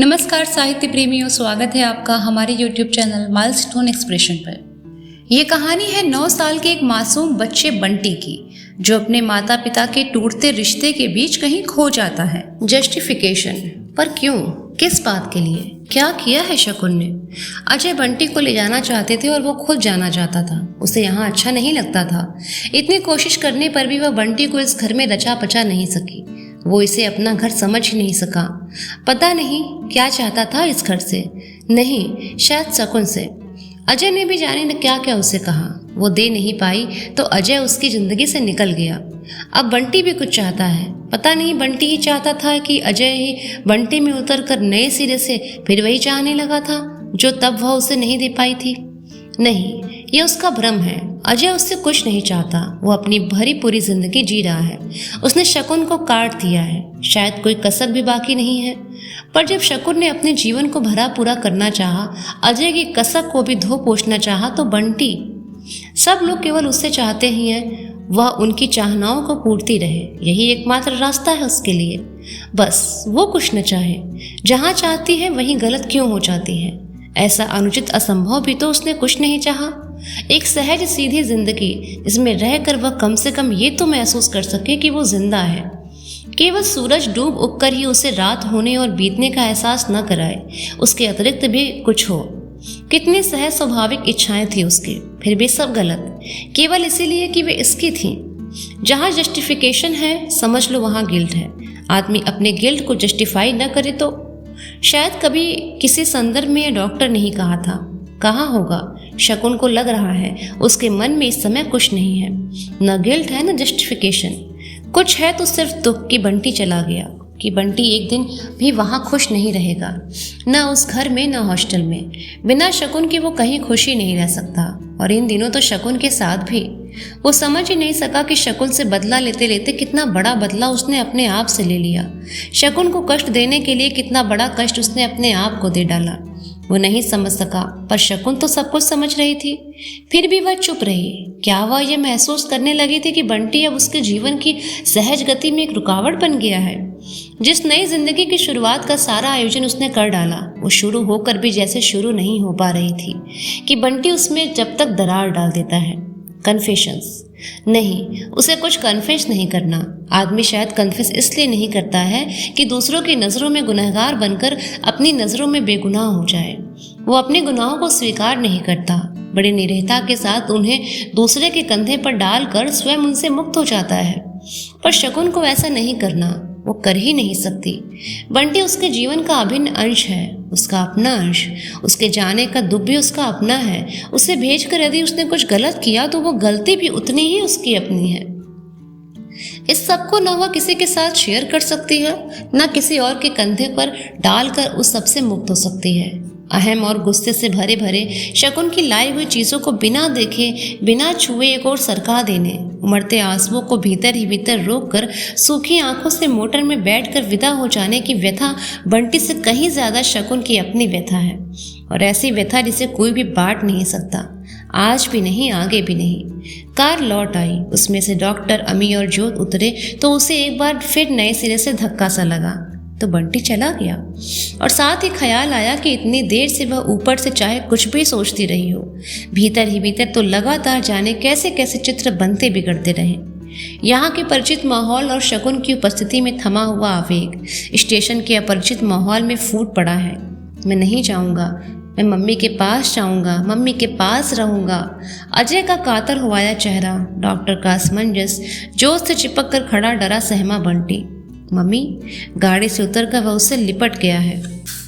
नमस्कार साहित्य प्रेमियों, स्वागत है आपका हमारे YouTube चैनल माइलस्टोन एक्सप्रेशन पर। यह कहानी है 9 साल के एक मासूम बच्चे बंटी की, जो अपने माता पिता के टूटते रिश्ते के बीच कहीं खो जाता है। जस्टिफिकेशन, पर क्यों? किस बात के लिए? क्या किया है शकुन ने? अजय बंटी को ले जाना चाहते थे और वो खुद जाना चाहता था। उसे यहाँ अच्छा नहीं लगता था। इतनी कोशिश करने पर भी वह बंटी को इस घर में रचा पचा नहीं सकी। वो इसे अपना घर समझ ही नहीं सका। पता नहीं क्या चाहता था इस घर से, नहीं शायद शकुन से। अजय ने भी जाने न क्या क्या उसे कहा। वो दे नहीं पाई तो अजय उसकी जिंदगी से निकल गया। अब बंटी भी कुछ चाहता है। पता नहीं बंटी ही चाहता था कि अजय ही बंटी में उतर कर नए सिरे से फिर वही चाहने लगा था जो तब वह उसे नहीं दे पाई थी। नहीं, ये उसका भ्रम है। अजय उससे कुछ नहीं चाहता। वो अपनी भरी पूरी जिंदगी जी रहा है। उसने शकुन को काट दिया है। शायद कोई कसर भी बाकी नहीं है। पर जब शकुन ने अपने जीवन को भरा पूरा करना चाहा, अजय की कसक को भी धो पोछना चाहा, तो बंटी, सब लोग केवल उससे चाहते ही हैं वह उनकी चाहनाओं को पूर्ति रहे। यही एकमात्र रास्ता है उसके लिए। बस वो कुछ न चाहे, जहाँ चाहती है वहीं गलत क्यों हो जाती है। ऐसा अनुचित असंभव भी तो उसने कुछ नहीं चाहा। एक सहज सीधी जिंदगी जिसमें रहकर वह कम से कम ये तो महसूस कर सके कि वो जिंदा है। केवल सूरज डूब उगकर ही उसे रात होने और बीतने का एहसास न कराए, उसके अतिरिक्त भी कुछ हो। कितनी सहज स्वाभाविक इच्छाएं थी उसकी, फिर भी सब गलत, केवल इसीलिए कि वे इसकी थीं। जहाँ जस्टिफिकेशन है, समझ लो वहाँ गिल्ट है। आदमी अपने गिल्ट को जस्टिफाई न करे तो शायद कभी किसी संदर्भ में यह डॉक्टर नहीं कहा था, कहा होगा। शकुन को लग रहा है उसके मन में इस समय कुछ नहीं है, न गिल्ट है न जस्टिफिकेशन। कुछ है तो सिर्फ दुख कि बंटी चला गया, कि बंटी एक दिन भी वहाँ खुश नहीं रहेगा, न उस घर में न हॉस्टल में। बिना शकुन के वो कहीं खुश ही नहीं रह सकता। और इन दिनों तो शकुन के साथ भी वो समझ ही नहीं सका कि शकुन से बदला लेते लेते कितना बड़ा बदला उसने अपने आप से ले लिया। शकुन को कष्ट देने के लिए कितना बड़ा कष्ट उसने अपने आप को दे डाला। वो नहीं समझ सका, पर शकुन तो सब कुछ समझ रही थी। फिर भी वह चुप रही। क्या वह ये महसूस करने लगी थी कि बंटी अब उसके जीवन की सहज गति में एक रुकावट बन गया है? जिस नई जिंदगी की शुरुआत का सारा आयोजन उसने कर डाला, वो शुरू होकर भी जैसे शुरू नहीं हो पा रही थी कि बंटी उसमें जब तक दरार डाल देता है। कन्फेशंस नहीं, उसे कुछ कन्फेस नहीं करना। आदमी शायद कन्फेस इसलिए नहीं करता है कि दूसरों की नज़रों में गुनहगार बनकर अपनी नज़रों में बेगुनाह हो जाए। वो अपने गुनाहों को स्वीकार नहीं करता। बड़ी निडरता के साथ उन्हें दूसरे के कंधे पर डालकर स्वयं उनसे मुक्त हो जाता है। पर शकुन को ऐसा नहीं करना, वो कर ही नहीं सकती। बंटी उसके जीवन का अभिन्न अंश है, उसका अपना अंश। उसके जाने का दुख भी उसका अपना है। उसे भेजकर यदि उसने कुछ गलत किया तो वो गलती भी उतनी ही उसकी अपनी है। इस सब को न वह किसी के साथ शेयर कर सकती है, न किसी और के कंधे पर डालकर उस सब से मुक्त हो सकती है। अहम और गुस्से से भरे भरे शकुन की लाई हुई चीज़ों को बिना देखे बिना छुए एक और सरका देने, उमड़ते आंसुओं को भीतर ही भीतर रोककर सूखी आंखों से मोटर में बैठकर विदा हो जाने की व्यथा बंटी से कहीं ज्यादा शकुन की अपनी व्यथा है। और ऐसी व्यथा जिसे कोई भी बांट नहीं सकता, आज भी नहीं, आगे भी नहीं। कार लौट आई। उसमें से डॉक्टर, अमी और जोत उतरे तो उसे एक बार फिर नए सिरे से धक्का सा लगा, तो बंटी चला गया। और साथ ही ख्याल आया कि इतनी देर से वह ऊपर से चाहे कुछ भी सोचती रही हो, भीतर ही भीतर तो लगातार जाने कैसे कैसे चित्र बनते बिगड़ते रहे। यहाँ के परिचित माहौल और शकुन की उपस्थिति में थमा हुआ आवेग स्टेशन के अपरिचित माहौल में फूट पड़ा है। मैं नहीं जाऊँगा, मैं मम्मी के पास जाऊँगा, मम्मी के पास रहूँगा। अजय का कातर हुआया चेहरा, डॉक्टर का असमंजस, जोश से चिपक कर खड़ा डरा सहमा बंटी। मम्मी, गाड़ी से उतरकर वह उससे लिपट गया है।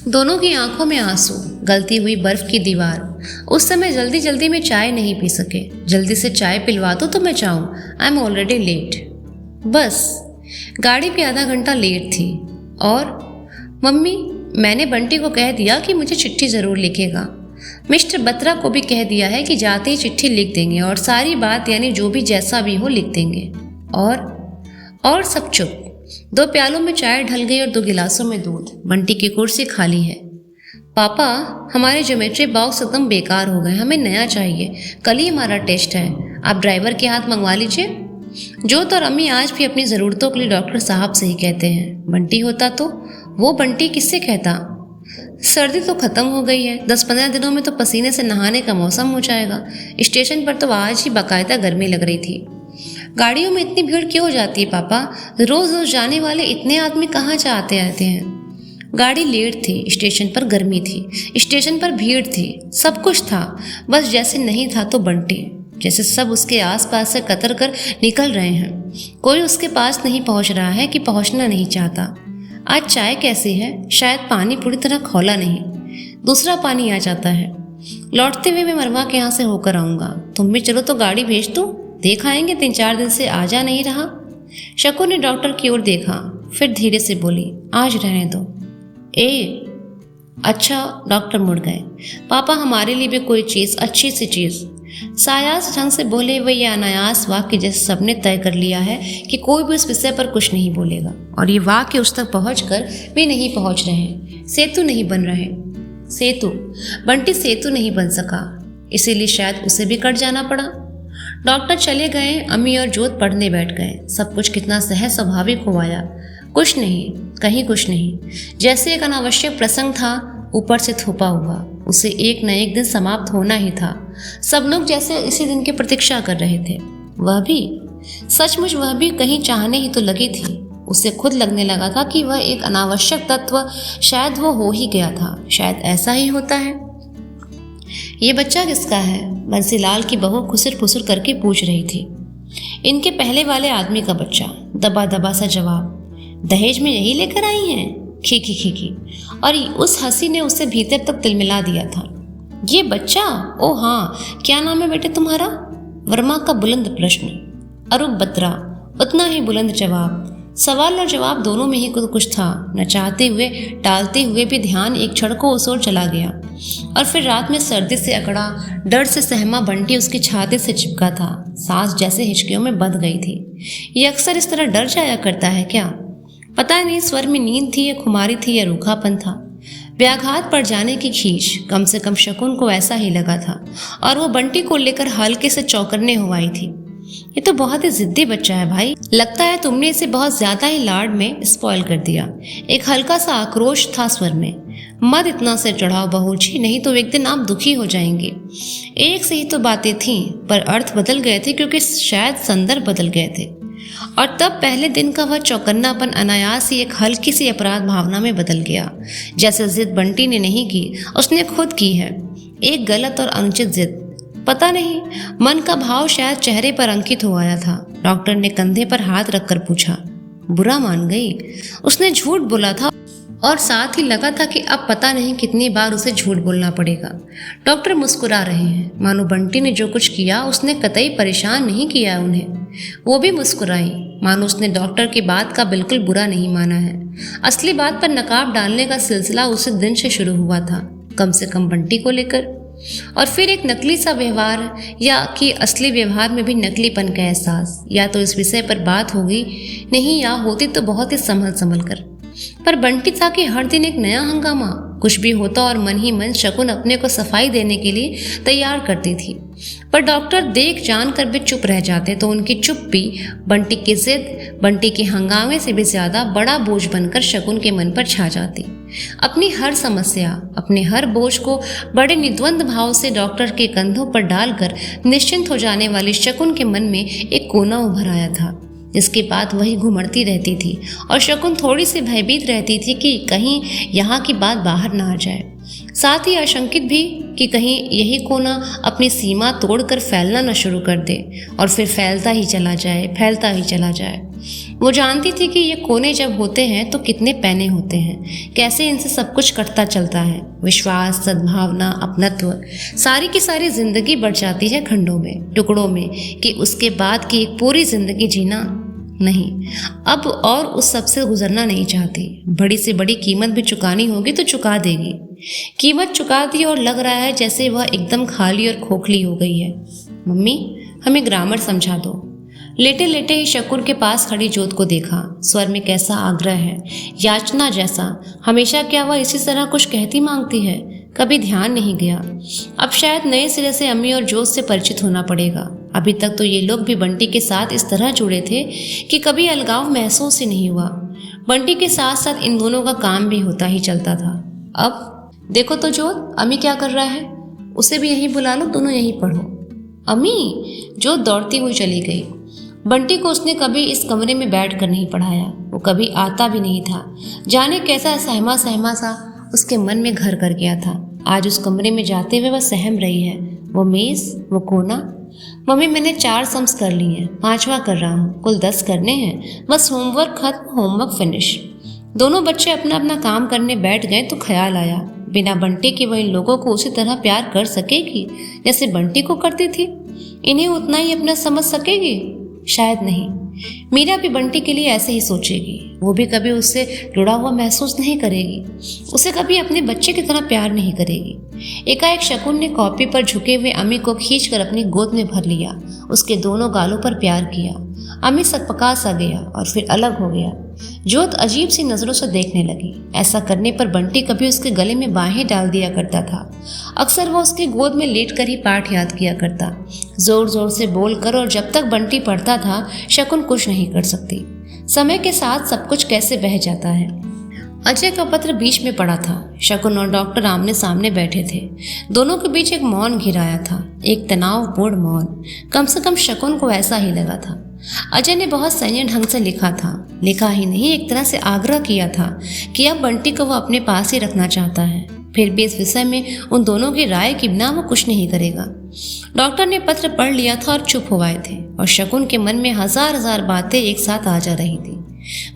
दोनों की आंखों में आंसू, गलती हुई बर्फ की दीवार। उस समय जल्दी जल्दी में चाय नहीं पी सके। जल्दी से चाय पिलवा दो तो मैं जाऊँ, आई एम ऑलरेडी लेट। बस गाड़ी भी आधा घंटा लेट थी। और मम्मी, मैंने बंटी को कह दिया कि मुझे चिट्ठी ज़रूर लिखेगा। मिस्टर बत्रा को भी कह दिया है कि जाते ही चिट्ठी लिख देंगे और सारी बात यानी जो भी जैसा भी हो लिख देंगे। और सब चुप। 2 प्यालों में चाय ढल गई और 2 गिलासों में दूध। बंटी की कुर्सी खाली है। पापा, हमारे ज्योमेट्री बॉक्स एकदम बेकार हो गए, हमें नया चाहिए। कल ही हमारा टेस्ट है, आप ड्राइवर के हाथ मंगवा लीजिए। जोत और अम्मी आज भी अपनी ज़रूरतों के लिए डॉक्टर साहब से ही कहते हैं। बंटी होता तो वो बंटी किससे कहता? सर्दी तो खत्म हो गई है, 10-15 दिनों में तो पसीने से नहाने का मौसम हो जाएगा। स्टेशन पर तो आज ही बाकायदा गर्मी लग रही थी। गाड़ियों में इतनी भीड़ क्यों हो जाती है पापा? रोज रोज जाने वाले इतने आदमी कहाँ से आते रहते हैं? गाड़ी लेट थी, स्टेशन पर गर्मी थी, स्टेशन पर भीड़ थी, सब कुछ था, बस जैसे नहीं था तो बंटी, जैसे सब उसके आसपास से कतर कर निकल रहे हैं। कोई उसके पास नहीं पहुंच रहा है कि पहुंचना नहीं चाहता। आज चाय कैसी है? शायद पानी पूरी तरह खौला नहीं, दूसरा पानी आ जाता है। लौटते हुए मैं मरवा के यहाँ से होकर आऊँगा, तुम भी चलो तो गाड़ी भेज दो, देख आएंगे, 3-4 दिन से आ जा नहीं रहा। शकु ने डॉक्टर की ओर देखा, फिर धीरे से बोली, आज रहने दो। अच्छा। डॉक्टर मुड़ गए। पापा हमारे लिए भी कोई चीज़, अच्छी सी चीज़। सायास ढंग से बोले हुए ये अनायास वाक्य जैसे सबने तय कर लिया है कि कोई भी उस विषय पर कुछ नहीं बोलेगा, और ये वाक्य उस तक पहुंचकर भी नहीं पहुंच रहे हैं। सेतु नहीं बन रहे। सेतु, बंटी सेतु नहीं बन सका, इसीलिए शायद उसे भी कट जाना पड़ा। डॉक्टर चले गए, अम्मी और जोत पढ़ने बैठ गए। सब कुछ कितना सहज स्वाभाविक हो आया। कुछ नहीं, कहीं कुछ नहीं, जैसे एक अनावश्यक प्रसंग था ऊपर से थोपा हुआ, उसे एक न एक दिन समाप्त होना ही था। सब लोग जैसे इसी दिन की प्रतीक्षा कर रहे थे। वह भी सचमुच, वह भी कहीं चाहने ही तो लगी थी। उसे खुद लगने लगा था कि वह एक अनावश्यक तत्व, शायद वो हो ही गया था, शायद ऐसा ही होता है। ये बच्चा किसका है? बंसीलाल की बहू खुसर फुसर करके पूछ रही थी। इनके पहले वाले आदमी का बच्चा। दबा दबा सा जवाब। दहेज में यही लेकर आई हैं? खीखी खीखी। और उस हंसी ने उसे भीतर तक तिलमिला दिया था। ये बच्चा? ओ हाँ, क्या नाम है बेटे तुम्हारा? वर्मा का बुलंद प्रश्न। अरूप बत्रा। उतना ही बुलंद जवाब। सवाल और जवाब दोनों में ही कुछ था। न चाहते हुए, टालते हुए भी ध्यान एक क्षण को उस ओर चला गया, और फिर रात में सर्दी से अकड़ा, डर से सहमा बंटी उसकी छाती से चिपका था। सांस जैसे हिचकियों में बंध गई थी। ये अक्सर इस तरह डर जाया करता है क्या? पता नहीं स्वर में नींद थी या खुमारी थी या रूखापन था। व्याघात पड़ जाने की खींच, कम से कम शकुन को ऐसा ही लगा था, और वो बंटी को लेकर हल्के से चौकन्ने हो आई थी। ये तो बहुत ही जिद्दी बच्चा है भाई, लगता है तुमने इसे बहुत ज्यादा ही लाड में स्पॉइल कर दिया। एक हल्का सा आक्रोश था स्वर में। मत इतना से चढ़ाओ बहू जी, नहीं तो एक दिन आप दुखी हो जाएंगे। एक से ही तो बातें थीं, पर अर्थ बदल गए थे क्योंकि शायद संदर्भ बदल गए थे। और तब पहले दिन का वह चौकन्नापन अनायास ही एक हल्की सी अपराध भावना में बदल गया। जैसे जिद बंटी ने नहीं की, उसने खुद की है। एक गलत और अनुचित जिद। पता नहीं, मन का भाव शायद चेहरे पर अंकित हो आया था। डॉक्टर ने कंधे पर हाथ रखकर पूछा, बुरा मान गई? उसने झूठ बोला था, और साथ ही लगा था कि अब पता नहीं कितनी बार उसे झूठ बोलना पड़ेगा। डॉक्टर मुस्कुरा रहे हैं, मानो बंटी ने जो कुछ किया उसने कतई परेशान नहीं किया उन्हें। वो भी मुस्कुराई, मानो उसने डॉक्टर की बात का बिल्कुल बुरा नहीं माना है। असली बात पर नकाब डालने का सिलसिला उसी दिन से शुरू हुआ था, कम से कम बंटी को लेकर। और फिर एक नकली सा व्यवहार, या कि असली व्यवहार में भी नकलीपन का एहसास। या तो इस विषय पर बात होगी नहीं, या होती तो बहुत ही संभल कर। पर बंटी था कि हर दिन एक नया हंगामा। कुछ भी होता और मन ही मन शकुन अपने को सफाई देने के लिए तैयार करती थी। पर डॉक्टर देख जान कर भी चुप रह जाते, तो उनकी चुप्पी बंटी की जिद, बंटी के हंगामे से भी ज्यादा बड़ा बोझ बनकर शकुन के मन पर छा जाती। अपनी हर समस्या, अपने हर बोझ को बड़े निद्वंद भाव से डॉक्टर के कंधों पर डालकर निश्चिंत हो जाने वाली शकुन के मन में एक कोना उभर आया था, जिसके बाद वही घुमड़ती रहती थी। और शकुन थोड़ी सी भयभीत रहती थी कि कहीं यहाँ की बात बाहर ना आ जाए। साथ ही आशंकित भी कि कहीं यही कोना अपनी सीमा तोड़कर फैलना न शुरू कर दे, और फिर फैलता ही चला जाए। वो जानती थी कि ये कोने जब होते हैं तो कितने पैने होते हैं, कैसे इनसे सब कुछ कटता चलता है। विश्वास, सद्भावना, अपनत्व, सारी की सारी जिंदगी बढ़ जाती है खंडों में, टुकड़ों में, कि उसके बाद की एक पूरी जिंदगी जीना नहीं, अब और उस सब से गुजरना नहीं चाहती। बड़ी से बड़ी कीमत भी चुकानी होगी तो चुका देगी। कीमत चुका दी, और लग रहा है जैसे वह एकदम खाली और खोखली हो गई है। मम्मी, हमें ग्रामर समझा दो। लेटे लेटे ही शकुन के पास खड़ी जोत को देखा। स्वर में कैसा आग्रह है, याचना जैसा। हमेशा क्या वह इसी तरह कुछ कहती मांगती है? कभी ध्यान नहीं गया। अब शायद नए सिरे से अम्मी और जोत से परिचित होना पड़ेगा। अभी तक तो ये लोग भी बंटी के साथ इस तरह जुड़े थे कि कभी अलगाव महसूस ही नहीं हुआ। बंटी के साथ साथ इन दोनों का काम भी होता ही चलता था। अब देखो तो जोत, अम्मी क्या कर रहा है, उसे भी यहीं बुला लो, दोनों यहीं पढ़ो। अम्मी, जोत दौड़ती हुई चली गई। बंटी को उसने कभी इस कमरे में बैठ कर नहीं पढ़ाया, वो कभी आता भी नहीं था। जाने कैसा सहमा सहमा सा उसके मन में घर कर गया था। आज उस कमरे में जाते हुए वह सहम रही है। वो मेज़, वो कोना। मम्मी, मैंने 4 सम्स कर लिए हैं, 5वां कर रहा हूँ, कुल 10 करने हैं, बस होमवर्क खत्म, होमवर्क फिनिश। दोनों बच्चे अपना अपना काम करने बैठ गए तो ख्याल आया, बिना बंटी के वह इन लोगों को उसी तरह प्यार कर सकेगी जैसे बंटी को करती थी? इन्हें उतना ही अपना समझ सकेगी? शायद नहीं। मीरा भी बंटी के लिए ऐसे ही सोचेगी। वो भी कभी उससे जुड़ा हुआ महसूस नहीं करेगी, उसे कभी अपने बच्चे की तरह प्यार नहीं करेगी। एकाएक शकुन ने कॉपी पर झुके हुए अम्मी को खींचकर अपनी गोद में भर लिया, उसके दोनों गालों पर प्यार किया। अम्मी सकपका सा गया और फिर अलग हो गया। जोत अजीब सी नजरों से देखने लगी। ऐसा करने पर बंटी कभी उसके गले में बाहें डाल दिया करता था। अक्सर वो उसकी गोद में लेटकर ही पाठ याद किया करता, जोर जोर से बोलकर। और जब तक बंटी पढ़ता था, शकुन कुछ नहीं कर सकती। समय के साथ सब कुछ कैसे बह जाता है। अजय का पत्र बीच में पड़ा था। शकुन और डॉक्टर आमने सामने बैठे थे। दोनों के बीच एक मौन घिराया था, एक तनावपूर्ण मौन। कम से कम शकुन को ऐसा ही लगा था। अजय ने बहुत संयम ढंग से लिखा था। लिखा ही नहीं, एक तरह से आग्रह किया था कि अब बंटी को वो अपने पास ही रखना चाहता है। फिर भी इस विषय में उन दोनों की राय के बिना वो कुछ नहीं करेगा। डॉक्टर ने पत्र पढ़ लिया था और चुप हो गए थे, और शकुन के मन में हजार हजार बातें एक साथ आ जा रही थी।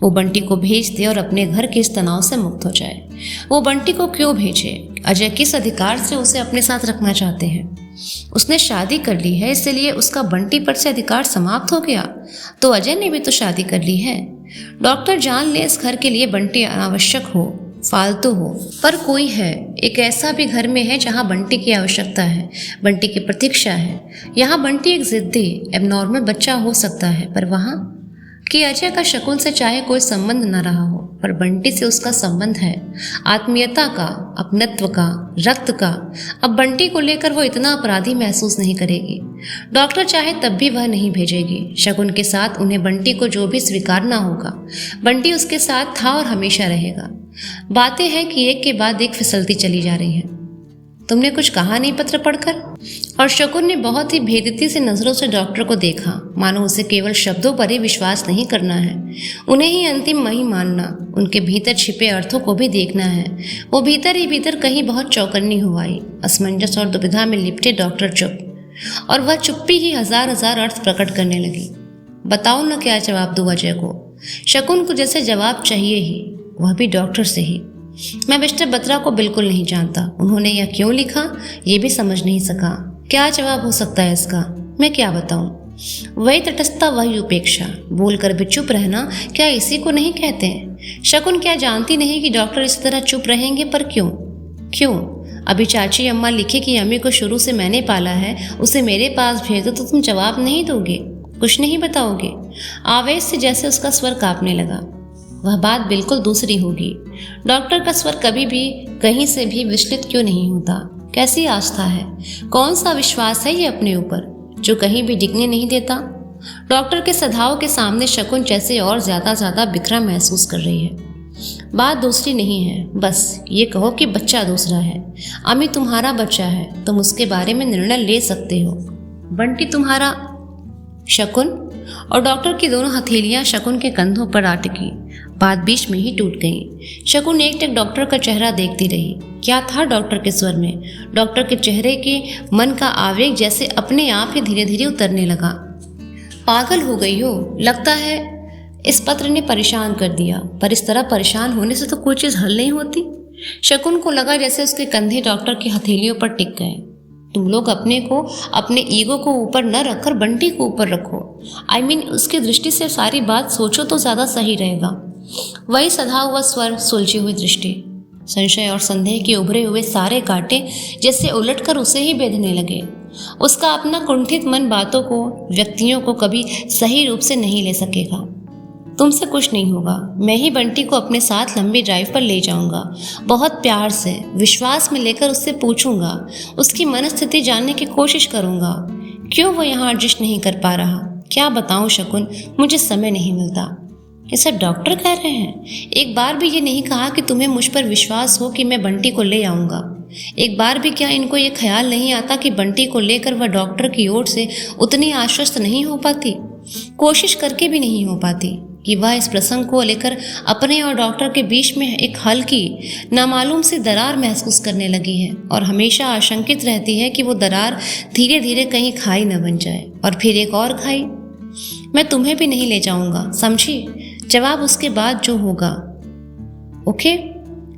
वो बंटी को भेज दे और अपने घर के इस तनाव से मुक्त हो जाए। वो बंटी को क्यों भेजे? अजय किस अधिकार से उसे अपने साथ रखना चाहते हैं? उसने शादी कर ली है, इसलिए उसका बंटी पर से अधिकार समाप्त हो गया। तो अजय ने भी तो शादी कर ली है। डॉक्टर जान ले इस घर के लिए बंटी अनावश्यक हो, फालतू हो, पर कोई है, एक ऐसा भी घर में है जहाँ बंटी की आवश्यकता है, बंटी की प्रतीक्षा है। यहाँ बंटी एक जिद्दी एबनॉर्मल बच्चा हो सकता है, पर वहाँ कि अजय का शकुन से चाहे कोई संबंध न रहा हो, पर बंटी से उसका संबंध है, आत्मीयता का, अपनत्व का, रक्त का। अब बंटी को लेकर वो इतना अपराधी महसूस नहीं करेगी। डॉक्टर चाहे तब भी वह नहीं भेजेगी। शकुन के साथ उन्हें बंटी को जो भी स्वीकारना होगा, बंटी उसके साथ था और हमेशा रहेगा। बातें हैं कि एक के बाद एक फिसलती चली जा रही हैं। तुमने कुछ कहा नहीं पत्र पढ़कर? और शकुन ने बहुत ही भेदती से नजरों से डॉक्टर को देखा, मानो उसे केवल शब्दों पर ही विश्वास नहीं करना है, उन्हें ही अंतिम नहीं मानना, उनके भीतर छिपे अर्थों को भी देखना है। वो भीतर ही भीतर कहीं बहुत चौकन्नी हो आई। असमंजस और दुविधा में लिपटे डॉक्टर चुप, और वह चुप्पी ही हजार हजार अर्थ प्रकट करने लगी। बताओ न क्या जवाब दूँ अजय को? शकुन को जैसे जवाब चाहिए ही, वह भी डॉक्टर से ही। मैं मिस्टर बत्रा को बिल्कुल नहीं जानता। उन्होंने यह क्यों लिखा, ये भी समझ नहीं सका। क्या जवाब हो सकता है इसका? मैं क्या बताऊं? वही तटस्थता, वही उपेक्षा, बोलकर भी चुप रहना, क्या इसी को नहीं कहते हैं? शकुन क्या जानती नहीं कि डॉक्टर इस तरह चुप रहेंगे? पर क्यों? क्यों? अभी चाची अम्मा लिखे कि अम्मी को शुरू से मैंने पाला है, उसे मेरे पास भेज दो, तो तुम जवाब नहीं दोगे, कुछ नहीं बताओगे? आवेश से जैसे उसका स्वर कांपने लगा। वह बात बिल्कुल दूसरी होगी। डॉक्टर का स्वर कभी भी कहीं से भी विचलित क्यों नहीं होता? कैसी आस्था है, कौन सा विश्वास है ये अपने ऊपर, जो कहीं भी डिगने नहीं देता? डॉक्टर के सधाओं के सामने शकुन जैसे और ज्यादा बिखरा महसूस कर रही है। बात दूसरी नहीं है, बस ये कहो कि बच्चा दूसरा है। अम्मी तुम्हारा बच्चा है, तुम उसके बारे में निर्णय ले सकते हो। बंटी तुम्हारा। शकुन और डॉक्टर की दोनों हथेलियां शकुन के कंधों पर आ टिकी। बात बीच में ही टूट गई। शकुन एकटक डॉक्टर का चेहरा देखती रही। क्या था डॉक्टर के स्वर में? डॉक्टर के चेहरे के मन का आवेग जैसे अपने आप ही धीरे धीरे उतरने लगा। पागल हो गई हो, लगता है इस पत्र ने परेशान कर दिया। पर इस तरह परेशान होने से तो कोई चीज़ हल नहीं होती। शकुन को लगा जैसे उसके कंधे डॉक्टर की हथेलियों पर टिक गए। तुम लोग अपने को, अपने ईगो को ऊपर न रखकर बंटी को ऊपर रखो। I mean, उसकी दृष्टि से सारी बात सोचो तो ज़्यादा सही रहेगा। वही सधा हुआ स्वर, सुलझी हुई दृष्टि, संशय और संदेह के उभरे हुए सारे कांटे जैसे उलटकर उसे ही बेधने लगे। उसका अपना कुंठित मन बातों को, व्यक्तियों को कभी सही रूप से नहीं ले सकेगा। तुमसे कुछ नहीं होगा, मैं ही बंटी को अपने साथ लंबी ड्राइव पर ले जाऊंगा। बहुत प्यार से, विश्वास में लेकर उससे पूछूंगा, उसकी मनस्थिति जानने की कोशिश करूंगा। क्यों वो यहाँ एडजस्ट नहीं कर पा रहा? क्या बताऊं शकुन, मुझे समय नहीं मिलता। ये सब डॉक्टर कह रहे हैं? एक बार भी ये नहीं कहा कि तुम्हें मुझ पर विश्वास हो कि मैं बंटी को ले आऊँगा। एक बार भी क्या इनको ये ख्याल नहीं आता कि बंटी को लेकर वह डॉक्टर की ओर से उतनी आश्वस्त नहीं हो पाती, कोशिश करके भी नहीं हो पाती कि वह इस प्रसंग को लेकर अपने और डॉक्टर के बीच में एक हल्की नामालूम सी दरार महसूस करने लगी है और हमेशा आशंकित रहती है कि वो दरार धीरे धीरे कहीं खाई न बन जाए और फिर एक और खाई। मैं तुम्हें भी नहीं ले जाऊंगा, समझी? जवाब उसके बाद जो होगा। ओके?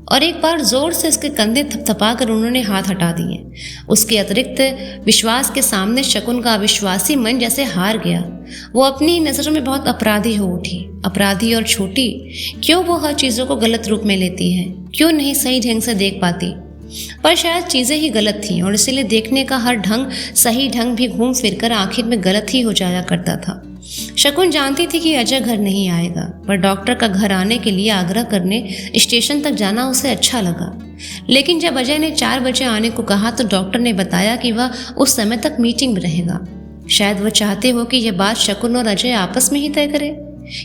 और एक बार जोर से उसके कंधे थपथपा कर उन्होंने हाथ हटा दिए। उसके अतिरिक्त विश्वास के सामने शकुन का अविश्वासी मन जैसे हार गया। वो अपनी नज़रों में बहुत अपराधी हो उठी, अपराधी और छोटी। क्यों वो हर चीज़ों को गलत रूप में लेती है? क्यों नहीं सही ढंग से देख पाती? पर शायद चीज़ें ही गलत थीं और इसीलिए देखने का हर ढंग, सही ढंग भी घूम फिर कर आखिर में गलत ही हो जाया करता था। शकुन जानती थी कि अजय घर नहीं आएगा, पर डॉक्टर का घर आने के लिए आग्रह करने स्टेशन तक जाना उसे अच्छा लगा। लेकिन जब अजय ने 4 बजे आने को कहा तो डॉक्टर ने बताया कि वह उस समय तक मीटिंग में रहेगा। शायद वह चाहते हो कि यह बात शकुन और अजय आपस में ही तय करें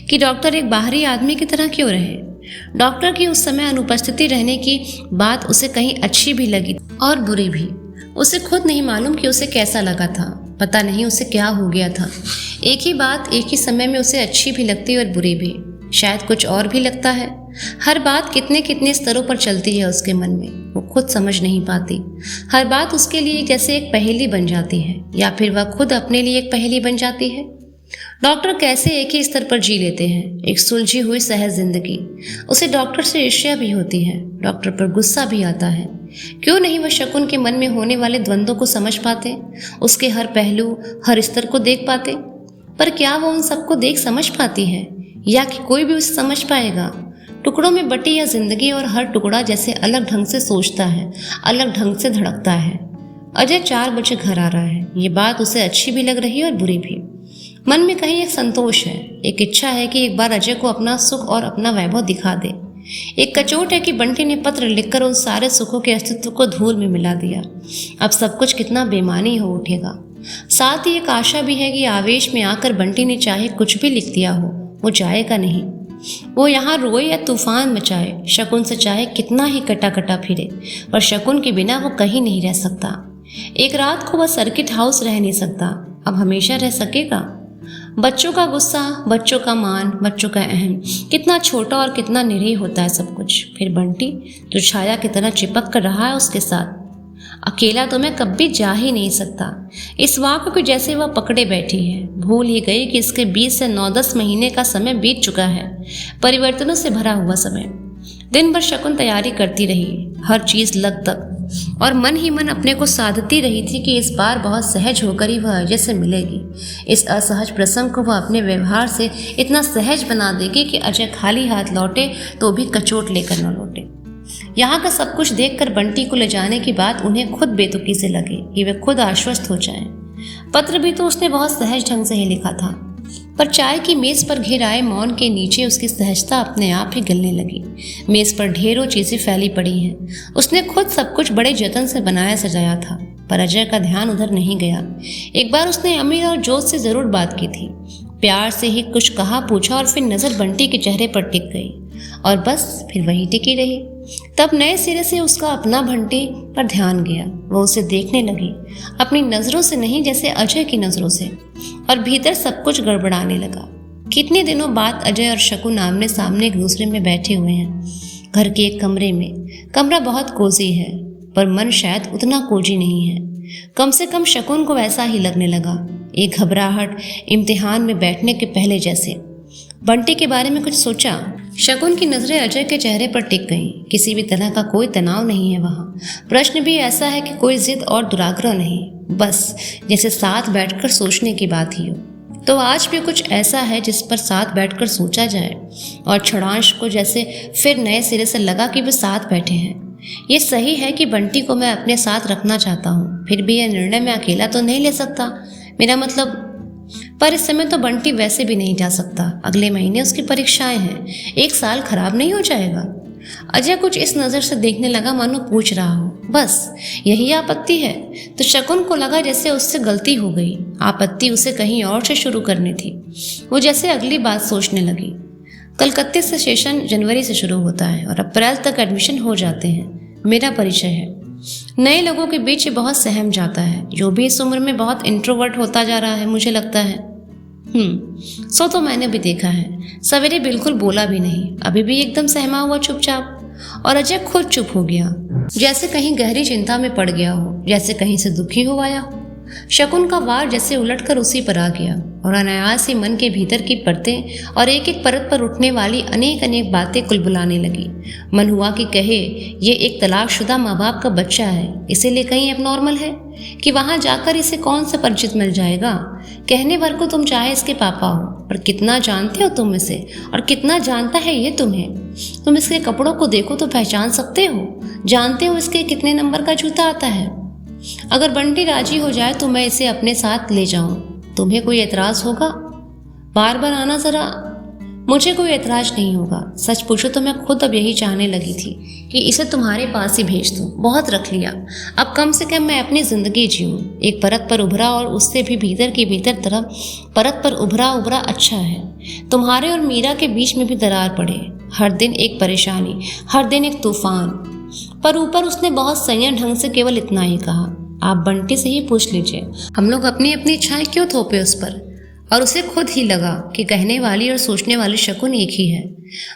कि डॉक्टर एक बाहरी आदमी की तरह क्यों रहे। डॉक्टर की उस समय अनुपस्थिति रहने की बात उसे कहीं अच्छी भी लगी और बुरी भी। उसे खुद नहीं मालूम कि उसे कैसा लगा था, पता नहीं उसे क्या हो गया था। एक ही बात एक ही समय में उसे अच्छी भी लगती और बुरी भी, शायद कुछ और भी लगता है। हर बात कितने कितने स्तरों पर चलती है उसके मन में, वो खुद समझ नहीं पाती। हर बात उसके लिए जैसे एक पहेली बन जाती है, या फिर वह खुद अपने लिए एक पहेली बन जाती है। डॉक्टर कैसे एक ही स्तर पर जी लेते हैं, एक सुलझी हुई सहज जिंदगी। उसे डॉक्टर से ईर्ष्या भी होती है, डॉक्टर पर गुस्सा भी आता है। क्यों नहीं वह शकुन के मन में होने वाले द्वंद्वों को समझ पाते, उसके हर पहलू, हर स्तर को देख पाते? पर क्या वो उन सबको देख समझ पाती है, या कि कोई भी उसे समझ पाएगा? टुकड़ों में बटी यह जिंदगी और हर टुकड़ा जैसे अलग ढंग से सोचता है, अलग ढंग से धड़कता है। अजय 4 बजे घर आ रहा है, ये बात उसे अच्छी भी लग रही है और बुरी भी। मन में कहीं एक संतोष है, एक इच्छा है कि एक बार अजय को अपना सुख और अपना वैभव दिखा दे। एक कचोट है कि बंटी ने पत्र लिखकर उन सारे सुखों के अस्तित्व को धूल में मिला दिया। अब सब कुछ कितना बेमानी हो उठेगा। साथ ही एक आशा भी है कि आवेश में आकर बंटी ने चाहे कुछ भी लिख दिया हो, वो जाएगा नहीं। वो यहाँ रोए या तूफान मचाए, शकुन से चाहे कितना ही कटा कटा फिरे, पर शकुन के बिना वो कहीं नहीं रह सकता। एक रात को वह सर्किट हाउस रह नहीं सकता, अब हमेशा रह सकेगा। बच्चों का गुस्सा, बच्चों का मान, बच्चों का अहम, कितना छोटा और कितना निरीह होता है सब कुछ। फिर बंटी जो छाया की तरह चिपक कर रहा है उसके साथ। अकेला तो मैं कभी जा ही नहीं सकता। इस वाक़ को जैसे वह पकड़े बैठी है, भूल ही गई कि इसके 20 से 9-10 महीने का समय बीत चुका है, परिवर्तनों से भरा हुआ समय। दिन भर शकुन तैयारी करती रही, हर चीज़ लग तक, और मन ही मन अपने को साधती रही थी कि इस बार बहुत सहज होकर ही वह अजय से मिलेगी। इस असहज प्रसंग को वह अपने व्यवहार से इतना सहज बना देगी कि अजय खाली हाथ लौटे तो भी कचोट लेकर न लौटे। यहाँ का सब कुछ देखकर बंटी को ले जाने की बात उन्हें खुद बेतुकी से लगी कि वे खुद आश्वस्त हो जाएं। पत्र भी तो उसने बहुत सहज ढंग से ही लिखा था, पर चाय की मेज पर घिर आए मौन के नीचे उसकी सहजता अपने आप ही गलने लगी। मेज पर ढेरों चीजें फैली पड़ी हैं। उसने खुद सब कुछ बड़े जतन से बनाया सजाया था, पर अजय का ध्यान उधर नहीं गया। एक बार उसने अमीर और जोत से जरूर बात की थी, प्यार से ही कुछ कहा पूछा, और फिर नजर बंटी के चेहरे पर टिक गई और बस फिर वही टिकी रही। तब नए सिरे से उसका अपना बंटी पर ध्यान गया। वो उसे देखने लगी, अपनी नजरों से नहीं, जैसे अजय की नजरों से, और भीतर सब कुछ गड़बड़ाने लगा। कितने दिनों बाद अजय और शकुन आमने सामने एक दूसरे में बैठे हुए हैं, घर के एक कमरे में। कमरा बहुत कोजी है, पर मन शायद उतना कोजी नहीं है। कम से कम शकुन को ऐसा ही लगने लगा, एक घबराहट इम्तिहान में बैठने के पहले जैसे। बंटी के बारे में कुछ सोचा। शकुन की नजरें अजय के चेहरे पर टिक गईं। किसी भी तरह का कोई तनाव नहीं है वहाँ। प्रश्न भी ऐसा है कि कोई जिद और दुराग्रह नहीं, बस जैसे साथ बैठकर सोचने की बात ही हो। तो आज भी कुछ ऐसा है जिस पर साथ बैठकर सोचा जाए, और क्षणांश को जैसे फिर नए सिरे से लगा कि वे साथ बैठे हैं। ये सही है कि बंटी को मैं अपने साथ रखना चाहता हूँ, फिर भी यह निर्णय मैं अकेला तो नहीं ले सकता। मेरा मतलब, पर इस समय तो बंटी वैसे भी नहीं जा सकता। अगले महीने उसकी परीक्षाएं हैं, 1 साल खराब नहीं हो जाएगा। अजय कुछ इस नज़र से देखने लगा मानो पूछ रहा हो, बस यही आपत्ति है? तो शकुन को लगा जैसे उससे गलती हो गई, आपत्ति उसे कहीं और से शुरू करनी थी। वो जैसे अगली बात सोचने लगी। कलकत्ते से सेशन जनवरी से शुरू होता है और अप्रैल तक एडमिशन हो जाते हैं। मेरा परिचय है। नए लोगों के बीच ये बहुत सहम जाता है। जो भी इस उम्र में बहुत इंट्रोवर्ट होता जा रहा है, मुझे लगता है। सो तो मैंने भी देखा है। सवेरे बिल्कुल बोला भी नहीं, अभी भी एकदम सहमा हुआ चुपचाप। और अजय खुद चुप हो गया, जैसे कहीं गहरी चिंता में पड़ गया हो, जैसे कहीं से दुखी हो आया हो। शकुन का वार जैसे उलटकर उसी पर आ गया और अनायास ही मन के भीतर की परतें और एक एक परत पर उठने वाली अनेक अनेक बातें कुलबुलाने लगी। मन हुआ कि कहे ये एक तलाकशुदा माँ बाप का बच्चा है, इसीलिए कहीं एबनॉर्मल है कि वहां जाकर इसे कौन सा परिचित मिल जाएगा। कहने भर को तुम चाहे इसके पापा हो, पर कितना जानते हो तुम इसे और कितना जानता है ये तुम्हें। तुम इसके कपड़ों को देखो तो पहचान सकते हो, जानते हो इसके कितने नंबर का जूता आता है। अगर बंटी राजी हो जाए तो मैं इसे अपने साथ ले जाऊं, तुम्हें कोई एतराज होगा? बार बार आना जरा। मुझे कोई एतराज नहीं होगा। सच पूछो तो मैं खुद अब यही चाहने लगी थी कि इसे तुम्हारे पास ही भेज दूं। बहुत रख लिया, अब कम से कम मैं अपनी जिंदगी जीऊं। एक परत पर उभरा और उससे भी भीतर की भीतर तरफ परत पर उभरा उभरा अच्छा है। तुम्हारे और मीरा के बीच में भी दरार पड़े। हर दिन एक परेशानी, हर दिन एक तूफान। पर ऊपर उसने बहुत संयम ढंग से केवल इतना ही कहा, आप बंटी से ही पूछ लीजिए, हम लोग अपनी अपनी इच्छाएं क्यों थोपे उस पर। और उसे खुद ही लगा कि कहने वाली और सोचने वाली शकुन एक ही है।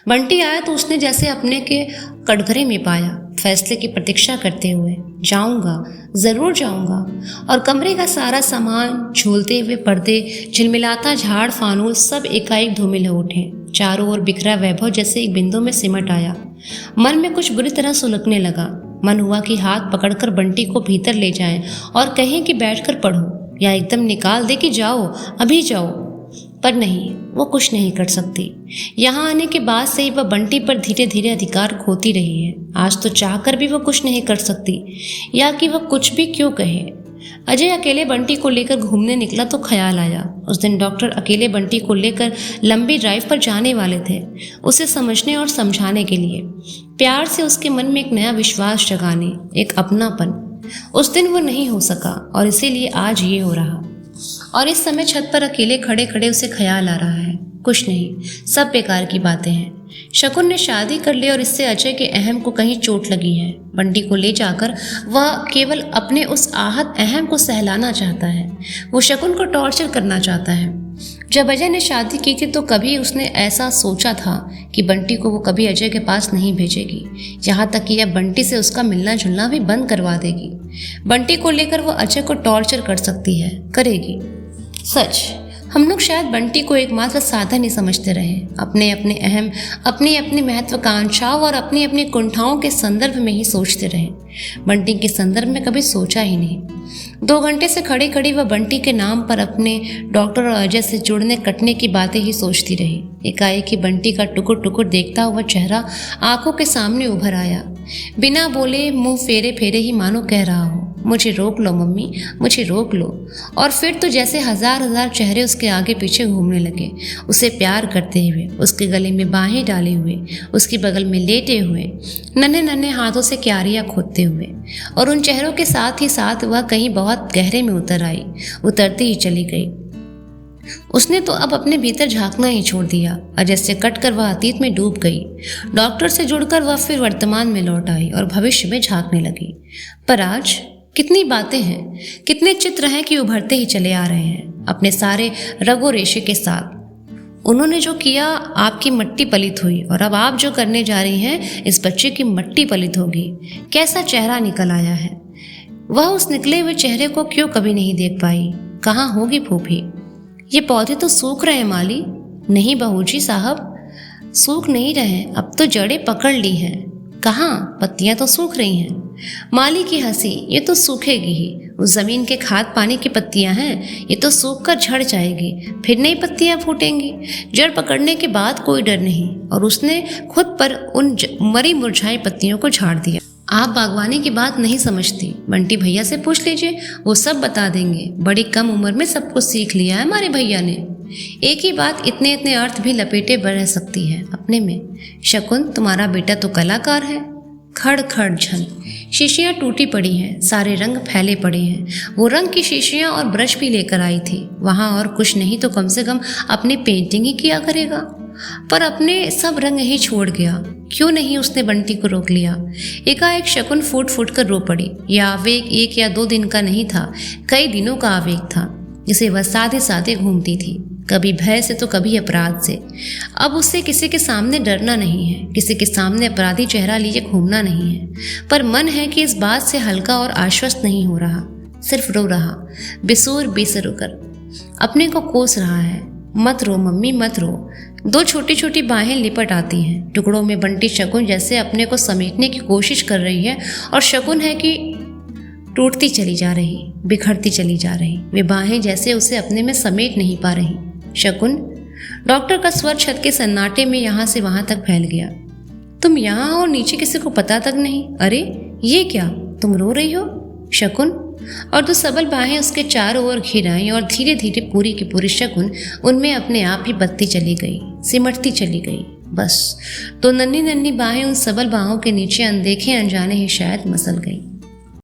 बंटी आया तो उसने जैसे अपने के कटघरे में पाया, फैसले की प्रतीक्षा करते हुए, जाऊंगा, जरूर जाऊंगा। और कमरे का सारा सामान, झूलते हुए पर्दे, झिलमिलाता झाड़ फानूस सब एकाएक धूमिल हो उठे। चारों ओर बिखरा वैभव जैसे एक बिंदु में सिमट आया। मन में कुछ बुरी तरह सुलगने लगा। मन हुआ कि हाथ पकड़कर बंटी को भीतर ले जाएं और कहें कि बैठकर पढ़ो, या एकदम निकाल दे कि जाओ, अभी जाओ। पर नहीं, वो कुछ नहीं कर सकती। यहाँ आने के बाद से ही वह बंटी पर धीरे धीरे अधिकार खोती रही है। आज तो चाहकर भी वह कुछ नहीं कर सकती, या कि वह कुछ भी क्यों कहे। अजय अकेले बंटी को लेकर घूमने निकला तो ख्याल आया, उस दिन डॉक्टर अकेले बंटी को लेकर लंबी ड्राइव पर जाने वाले थे, उसे समझने और समझाने के लिए, प्यार से उसके मन में एक नया विश्वास जगाने, एक अपनापन। उस दिन वो नहीं हो सका और इसीलिए आज ये हो रहा। और इस समय छत पर अकेले खड़े खड़े उसे ख्याल आ रहा है, कुछ नहीं, सब बेकार की बातें हैं। शकुन ने शादी कर ली और इससे अजय के अहम को कहीं चोट लगी है। बंटी को ले जाकर वह केवल अपने उस आहत अहम को सहलाना चाहता है। वो शकुन को टॉर्चर करना चाहता है। जब अजय ने शादी की थी तो कभी उसने ऐसा सोचा था कि बंटी को वो कभी अजय के पास नहीं भेजेगी, यहाँ तक कि यह बंटी से उसका मिलना जुलना भी बंद करवा देगी। बंटी को लेकर वो अजय को टॉर्चर कर सकती है, करेगी। सच, हम लोग शायद बंटी को एकमात्र साधन ही समझते रहे, अपने अपने अहम, अपनी अपनी महत्वाकांक्षाओं और अपनी अपनी कुंठाओं के संदर्भ में ही सोचते रहे। बंटी के संदर्भ में कभी सोचा ही नहीं। 2 घंटे से खड़ी खड़ी वह बंटी के नाम पर अपने डॉक्टर और अजय से जुड़ने कटने की बातें ही सोचती रही। एकाएक ही बंटी का टुकुर टुकुर देखता हुआ चेहरा आंखों के सामने उभर आया। बिना बोले मुंह फेरे फेरे ही मानो कह रहा हो, मुझे रोक लो मम्मी, मुझे रोक लो। और फिर तो जैसे हजार हजार चेहरे उसके आगे पीछे घूमने लगे, उसे प्यार करते हुए, उसके गले में बाहें डाले हुए, उसके बगल में लेटे हुए, नन्हे नन्हे हाथों से क्यारियां खोदते हुए। और उन चेहरों के साथ ही साथ वह कहीं बहुत गहरे में उतर आई, उतरती ही चली गई। उसने तो अब अपने भीतर झांकना ही छोड़ दिया। अजय से कटकर वह अतीत में डूब गई। डॉक्टर से जुड़कर वह फिर वर्तमान में लौट आई और भविष्य में झांकने लगी। पर आज कितनी बातें हैं, कितने चित्र हैं कि उभरते ही चले आ रहे हैं अपने सारे रगो रेशे के साथ। उन्होंने जो किया आपकी मट्टी पलित हुई, और अब आप जो करने जा रही हैं इस बच्चे की मट्टी पलित होगी। कैसा चेहरा निकल आया है। वह उस निकले हुए चेहरे को क्यों कभी नहीं देख पाई। कहाँ होगी फूफी? ये पौधे तो सूख रहे हैं माली। नहीं बहूजी साहब, सूख नहीं रहे, अब तो जड़ें पकड़ ली हैं। कहाँ? पत्तियां तो सूख रही हैं। माली की हंसी, ये तो सूखेगी ही। उस जमीन के खाद पानी की पत्तियां हैं, ये तो सूख कर झड़ जाएगी, फिर नई पत्तियां फूटेंगी। जड़ पकड़ने के बाद कोई डर नहीं। और उसने खुद पर उन मरी मुरझाई पत्तियों को झाड़ दिया। आप बागवानी की बात नहीं समझती, बंटी भैया से पूछ लीजिए, वो सब बता देंगे। बड़ी कम उम्र में सब कुछ सीख लिया है हमारे भैया ने। एक ही बात इतने इतने अर्थ भी लपेटे रह सकती है अपने में। शकुन, तुम्हारा बेटा तो कलाकार है। खड़ खड़ झन, शीशियाँ टूटी पड़ी हैं, सारे रंग फैले पड़े हैं। वो रंग की शीशियाँ और ब्रश भी लेकर आई थी। वहाँ और कुछ नहीं तो कम से कम अपनी पेंटिंग ही किया करेगा। पर अपने सब रंग ही छोड़ गया। क्यों नहीं उसने बंटी को रोक लिया? एकाएक शकुन फूट फूट कर रो पड़ी। यह आवेग 1 या 2 दिन का नहीं था, कई दिनों का आवेग था, जिसे वह साधे साधे घूमती थी, कभी भय से तो कभी अपराध से। अब उससे किसी के सामने डरना नहीं है, किसी के सामने अपराधी चेहरा लिए घूमना नहीं है। पर मन है कि इस बात से हल्का और आश्वस्त नहीं हो रहा, सिर्फ रो रहा, बेसुर बेसर होकर अपने को कोस रहा है। मत रो मम्मी मत रो। 2 छोटी छोटी बाहें लिपट आती हैं टुकड़ों में। बंटी शकुन जैसे अपने को समेटने की कोशिश कर रही है, और शकुन है कि टूटती चली जा रही, बिखरती चली जा रही। वे बाहें जैसे उसे अपने में समेट नहीं पा रही। शकुन, डॉक्टर का स्वर छत के सन्नाटे में यहाँ से वहां तक फैल गया। तुम यहाँ हो, नीचे किसी को पता तक नहीं। अरे ये क्या, तुम रो रही हो शकुन? और 2 सबल बाहें उसके चारों ओर घिर आईं और धीरे धीरे पूरी की पूरी शकुन उनमें अपने आप ही बत्ती चली गई, सिमटती चली गई। बस 2 नन्ही नन्ही बाहें उन सबल बाहों के नीचे अनदेखे अनजाने ही शायद मसल गई।